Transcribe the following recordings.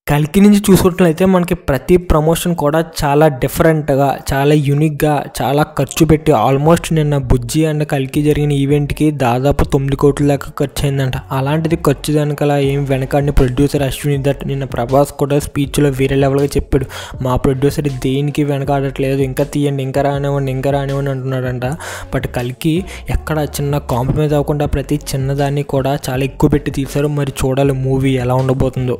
కల్కి నుంచి చూసుకున్నట్లయితే మనకి ప్రతి ప్రమోషన్ కూడా చాలా డిఫరెంట్గా, చాలా యూనిక్గా, చాలా ఖర్చు పెట్టి ఆల్మోస్ట్ నిన్న బుజ్జి అండ్ కల్కి జరిగిన ఈవెంట్కి దాదాపు 9 కోట్ల దాకా ఖర్చు అయిందంట. అలాంటిది ఖర్చు వెనకాల ఏం వెనకాడిని ప్రొడ్యూసర్ అశ్విని దట్ నిన్న ప్రభాస్ కూడా స్పీచ్లో వేరే లెవెల్గా చెప్పాడు. మా ప్రొడ్యూసర్ దేనికి వెనకాడట్లేదు, ఇంకా తీయండి, ఇంకా రానివ్వండి అంటున్నాడంట. బట్ కల్కి ఎక్కడ చిన్న కాంప్రమైజ్ అవ్వకుండా ప్రతి చిన్నదాన్ని కూడా చాలా ఎక్కువ పెట్టి తీశారు. మరి చూడాలి మూవీ ఎలా ఉండబోతుందో.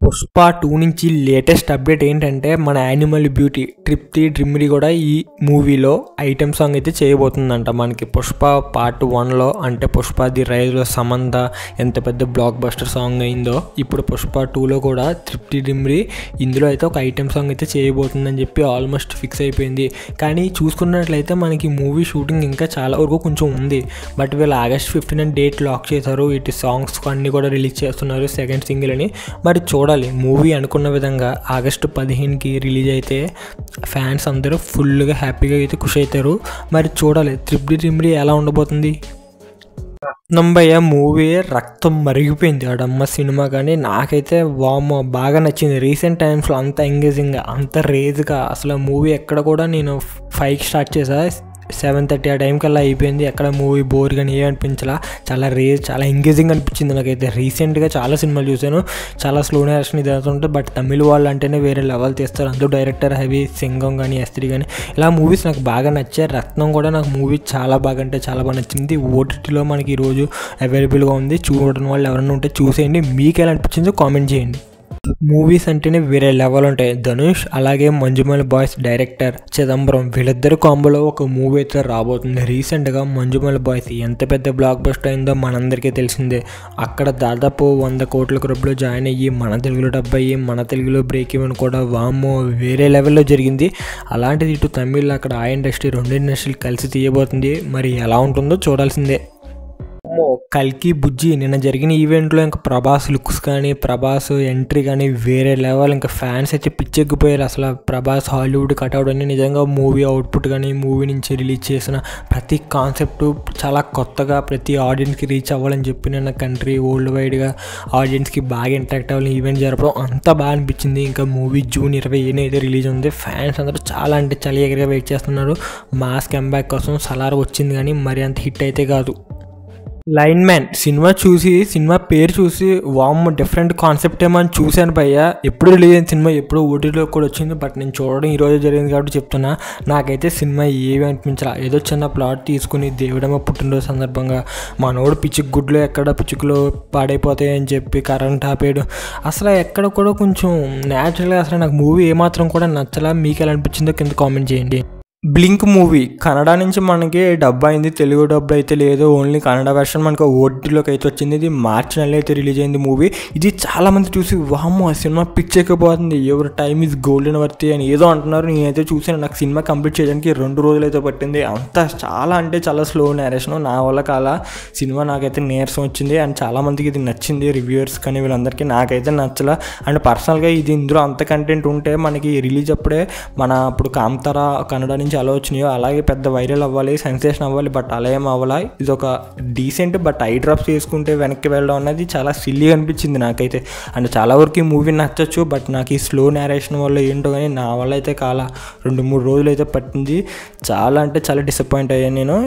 పుష్ప 2 నుంచి లేటెస్ట్ అప్డేట్ ఏంటంటే మన యానిమల్ బ్యూటీ ట్రిప్తి డ్రిమ్రీ కూడా ఈ మూవీలో ఐటెం సాంగ్ అయితే చేయబోతుందంట. మనకి పుష్ప పార్ట్ 1లో అంటే పుష్ప ది రైజ్లో సమంత ఎంత పెద్ద బ్లాక్ బస్టర్ సాంగ్ అయిందో, ఇప్పుడు పుష్ప 2లో కూడా ట్రిప్తి డ్రిమ్రీ ఇందులో అయితే ఒక ఐటెం సాంగ్ అయితే చేయబోతుందని చెప్పి ఆల్మోస్ట్ ఫిక్స్ అయిపోయింది. కానీ చూసుకున్నట్లయితే మనకి మూవీ షూటింగ్ ఇంకా చాలా వరకు కొంచెం ఉంది. బట్ వీళ్ళు August 15 డేట్ లాక్ చేశారు. ఇటు సాంగ్స్ అన్నీ కూడా రిలీజ్ చేస్తున్నారు సెకండ్ సింగిల్ అని. మరి చూడాలి మూవీ అనుకున్న విధంగా August 15కి రిలీజ్ అయితే ఫ్యాన్స్ అందరూ ఫుల్గా హ్యాపీగా అయితే ఖుషి అవుతారు. మరి చూడాలి ట్రిప్తి డ్రిమ్రీ ఎలా ఉండబోతుంది. రత్నంబయ్య మూవీ రక్తం మరిగిపోయింది ఆడమ్మ సినిమా. కానీ నాకైతే వామ్మో బాగా నచ్చింది. రీసెంట్ టైమ్స్లో అంత ఎంగేజింగ్గా, అంత రేజ్గా అసలు మూవీ ఎక్కడ కూడా నేను 5కి స్టార్ట్ చేసా, 7:30 ఆ టైం కల్లా అయిపోయింది. ఎక్కడ మూవీ బోర్ కానీ ఏమనిపించలా, చాలా రేజ్, చాలా ఎంగేజింగ్ అనిపించింది నాకైతే. రీసెంట్గా చాలా సినిమాలు చూశాను, చాలా స్లో నేరేషన్ ఇది అవుతుంటుంది. బట్ తమిళ వాళ్ళు అంటేనే వేరే లెవెల్ తీస్తారు. అందులో డైరెక్టర్ హెవీ సింగం కానీ ఎస్త్రీ కానీ ఇలా మూవీస్ నాకు బాగా నచ్చాయి. రత్నం కూడా నాకు మూవీ చాలా బాగా అంటే చాలా బాగా నచ్చింది. ఓటీటీలో మనకి ఈరోజు అవైలబుల్గా ఉంది. చూడని వాళ్ళు ఎవరైనా ఉంటే చూసేయండి. మీకు ఎలా అనిపించిందో కామెంట్ చేయండి. మూవీస్ అంటేనే వేరే లెవెల్ ఉంటాయి. ధనుష్ అలాగే మంజుమల్ బాయ్స్ డైరెక్టర్ చిదంబరం వీళ్ళిద్దరు కాంబోలో ఒక మూవీ అయితే రాబోతుంది. రీసెంట్గా మంజుమల్ బాయ్స్ ఎంత పెద్ద బ్లాక్ బస్టర్ అయిందో మనందరికీ తెలిసిందే. అక్కడ దాదాపు 100 కోట్ల క్లబ్లో జాయిన్ అయ్యి మన తెలుగులో డబ్ అయ్యి మన తెలుగులో బ్రేక్ ఈవెన్ కూడా వామ్మో వేరే లెవెల్లో జరిగింది. అలాంటిది ఇటు తమిళ్ అక్కడ ఆ ఇండస్ట్రీ రెండు ఇండస్ట్రీలు కలిసి తీయబోతుంది. మరి ఎలా ఉంటుందో చూడాల్సిందే. కల్కి బుజ్జి నిన్న జరిగిన ఈవెంట్లో ఇంకా ప్రభాస్ లుక్స్ కానీ ప్రభాస్ ఎంట్రీ కానీ వేరే లెవెల్. ఇంకా ఫ్యాన్స్ అయితే పిచ్చెక్కిపోయారు. అసలు ప్రభాస్ హాలీవుడ్ కట్అవుట్ అని నిజంగా మూవీ అవుట్పుట్ కానీ మూవీ నుంచి రిలీజ్ చేసిన ప్రతి కాన్సెప్ట్ చాలా కొత్తగా ప్రతి ఆడియన్స్కి రీచ్ అవ్వాలని చెప్పి నిన్న కంట్రీ వరల్డ్ వైడ్గా ఆడియన్స్కి బాగా ఇంట్రాక్ట్ అవ్వాలని ఈవెంట్ జరపడం అంతా బాగా అనిపించింది. ఇంకా మూవీ June 20 అయితే రిలీజ్ ఉంది. ఫ్యాన్స్ అందరూ చాలా అంటే చాలా ఎగరగా వెయిట్ చేస్తున్నారు. మాస్ కంబ్యాక్ కోసం సలార్ వచ్చింది కానీ మరి అంత హిట్ అయితే కాదు. లైన్ మ్యాన్ సినిమా పేరు చూసి వామ్ డిఫరెంట్ కాన్సెప్ట్ ఏమో అని చూశాను భయ్య. ఎప్పుడు రిలీజ్ అయిన సినిమా ఎప్పుడు ఓటీటీలో కూడా వచ్చింది. బట్ నేను చూడడం ఈరోజు జరిగింది కాబట్టి చెప్తున్నా. నాకైతే సినిమా ఏమి అనిపించాల. ఏదో చిన్న ప్లాట్ తీసుకుని దేవుడమ్మ పుట్టినరోజు సందర్భంగా మనోడు పిచ్చుకు గుడ్లు ఎక్కడ పిచ్చుకులు పాడైపోతాయని చెప్పి కరెంట్ ఆపేయడం అసలు ఎక్కడ కూడా కొంచెం న్యాచురల్గా అసలు నాకు మూవీ ఏమాత్రం కూడా నచ్చలా. మీకు ఎలా అనిపించిందో కింద కామెంట్ చేయండి. బ్లింక్ మూవీ కన్నడ నుంచి మనకి డబ్ అయింది, తెలుగు డబ్ అయితే లేదు. ఓన్లీ కన్నడ వెర్షన్ మనకు ఓటీటీలోకి అయితే వచ్చింది. ఇది మార్చి నెలలో అయితే రిలీజ్ అయింది మూవీ. ఇది చాలామంది చూసి వామ్మో ఆ సినిమా పిచ్చెక్కిపోతుంది, ఎవరి టైమ్ ఈజ్ గోల్డెన్ వర్తి అని ఏదో అంటున్నారు. నేనైతే చూసాను. నాకు సినిమా కంప్లీట్ చేయడానికి 2 రోజులు అయితే పట్టింది. అంతా చాలా అంటే చాలా స్లో నేరేషన్. నా వల్ల కాల సినిమా నాకైతే నీరసం వచ్చింది. అండ్ చాలామందికి ఇది నచ్చింది, రివ్యూవర్స్ కానీ వీళ్ళందరికీ. నాకైతే నచ్చలా. అండ్ పర్సనల్గా ఇది ఇందులో అంత కంటెంట్ ఉంటే మనకి రిలీజ్ అప్పుడే అప్పుడు కాంతారా కన్నడ నుంచి అలా వచ్చినాయో అలాగే పెద్ద వైరల్ అవ్వాలి, సెన్సేషన్ అవ్వాలి. బట్ అలా ఏం అవ్వాలి. ఇది ఒక డీసెంట్ బట్ ఐ డ్రాప్స్ చేసుకుంటే వెనక్కి వెళ్ళడం అనేది చాలా సిల్లీగా అనిపించింది నాకైతే. అండ్ చాలా వరకు ఈ మూవీ నచ్చచ్చు. బట్ నాకు ఈ స్లో నేరేషన్ వల్ల ఏంటో కానీ నా వల్ల అయితే కాల 2-3 రోజులు అయితే పట్టింది. చాలా అంటే చాలా డిసప్పాయింట్ అయ్యాను నేను.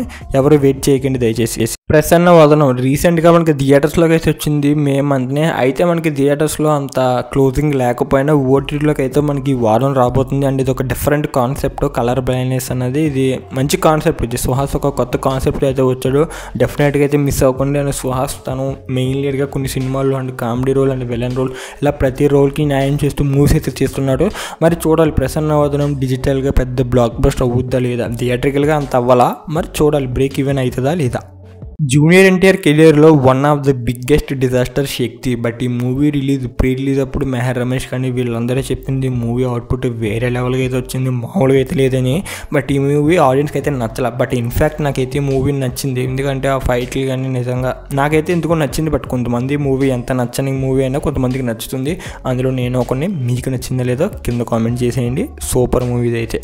ఎవరు వెయిట్ చేయకండి దయచేసి. ప్రసన్న వదనం రీసెంట్గా మనకి థియేటర్స్లోకి అయితే వచ్చింది మే మంత్నే. అయితే మనకి థియేటర్స్లో అంత క్లోజింగ్ లేకపోయినా ఓటీటీలోకి అయితే మనకి వారం రాబోతుంది. అండ్ ఇది ఒక డిఫరెంట్ కాన్సెప్ట్, కలర్ బ్లైండ్నెస్ అన్నది. ఇది మంచి కాన్సెప్ట్. ఇది సుహాస్ ఒక కొత్త కాన్సెప్ట్ అయితే వచ్చాడు. డెఫినెట్గా అయితే మిస్ అవ్వకుండా. అండ్ సుహాస్ తను మెయిన్ లీడ్గా కొన్ని సినిమాలు and comedy role and villain role ఇలా ప్రతి రోల్కి న్యాయం చేస్తూ మూవీస్ అయితే చేస్తున్నాడు. మరి చూడాలి ప్రసన్న వదనం డిజిటల్గా పెద్ద బ్లాక్ బస్టర్ అవుద్దా లేదా, థియేట్రికల్గా అంత అవ్వాలా, మరి చూడాలి బ్రేక్ ఈవెన్ అవుతుందా లేదా. జూనియర్ ఎన్టీఆర్ కెరియర్లో one of the biggest disaster Shakti. But ఈ మూవీ ప్రీ రిలీజ్ అప్పుడు మెహర్ రమేష్ కానీ వీళ్ళందరూ చెప్పింది మూవీ అవుట్పుట్ వేరే లెవెల్గా అయితే వచ్చింది, మామూలుగా అయితే లేదని. బట్ ఈ మూవీ ఆడియన్స్కి అయితే నచ్చల. బట్ ఇన్ఫ్యాక్ట్ నాకైతే మూవీ నచ్చింది. ఎందుకంటే ఆ ఫైట్లు కానీ నిజంగా నాకైతే ఎందుకో నచ్చింది. బట్ కొంతమంది మూవీ ఎంత నచ్చని మూవీ అయినా కొంతమందికి నచ్చుతుంది. అందులో నేను ఒకరిని. మీకు నచ్చిందో లేదో కింద కామెంట్ చేసేయండి. సూపర్ మూవీ అయితే.